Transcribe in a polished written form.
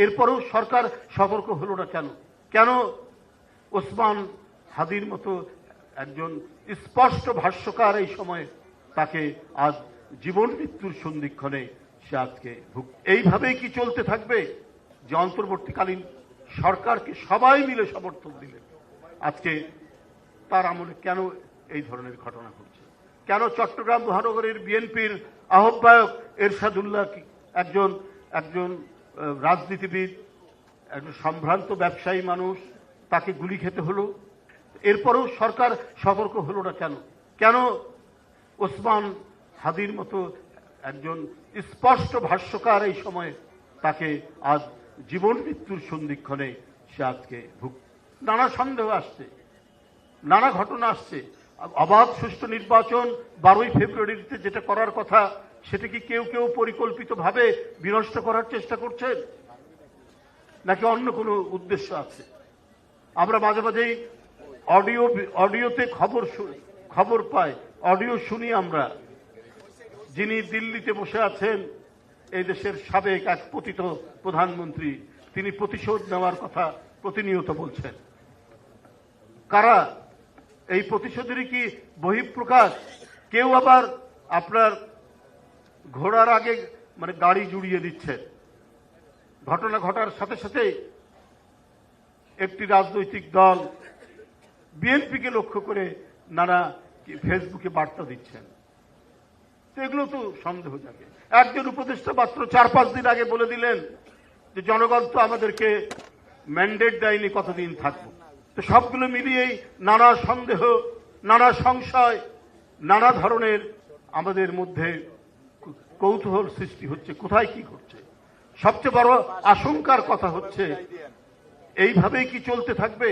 এরপরও সরকার সতর্ক হলো না কেন? কেন ওসমান হাদির মতো একজন স্পষ্ট ভাষ্যকার এই সময়ে তাকে আজ জীবন মৃত্যুর সন্ধিক্ষণে সে আজকে এইভাবেই কি চলতে থাকবে? যে অন্তর্বর্তীকালীন সরকারকে সবাই মিলে সমর্থন দিলেন, আজকে তার আমলে কেন এই ধরনের ঘটনা ঘটছে? কেন চট্টগ্রাম মহানগরের বিএনপির আহ্বায়ক এরশাদুল্লাহ একজন রাজনীতিবিদ, একজন সম্ভ্রান্ত ব্যবসায়ী মানুষ, তাকে গুলি খেতে হলো? এরপরও সরকার সতর্ক হলো না কেন? কেন ওসমান হাদির মতো একজন স্পষ্ট ভাষ্যকার এই সময়ে তাকে আজ জীবন মৃত্যুর সন্ধিক্ষণে সে আজকে নানা সন্দেহ আসছে, নানা ঘটনা আসছে। অবাধ সুষ্ঠু নির্বাচন 12ই ফেব্রুয়ারিতে যেটা করার কথা, সেটা কি কেউ কেউ পরিকল্পিতভাবে বিনষ্ট করার চেষ্টা করছেন, নাকি অন্য কোনো উদ্দেশ্য আছে? আমরা মাঝে মাঝেই অডিওতে খবর পাই, অডিও শুনি আমরা, যিনি দিল্লিতে বসে আছেন, এই দেশের সাবেক এক পতিত প্রধানমন্ত্রী, তিনি প্রতিশোধ নেওয়ার কথা প্রতিনিয়ত বলছেন। কারা? এই প্রতিশোধেরই কি বহিঃপ্রকাশ? কেউ আবার আপনার ঘোড়ার আগে গাড়ি জুড়িয়ে দিচ্ছে। ঘটনা ঘটার সাথে সাথে একটি রাজনৈতিক দল বিএনপিকে লক্ষ্য করে নানা ফেসবুকে বার্তা দিচ্ছেন। এগুলো তো সন্দেহ জাগে। একজন উপদেষ্টা মাত্র 4-5 দিন আগে বলে দিলেন যে জনগণ তো আমাদেরকে ম্যান্ডেট দেয়নি, কতদিন থাকবো। তো সবগুলো মিলিয়েই নানা সন্দেহ, নানা সংশয়, নানা ধরনের আমাদের মধ্যে কৌতূহল সৃষ্টি হচ্ছে, কোথায় কি ঘটছে। সবচেয়ে বড় আশঙ্কার কথা হচ্ছে, এইভাবেই কি চলতে থাকবে?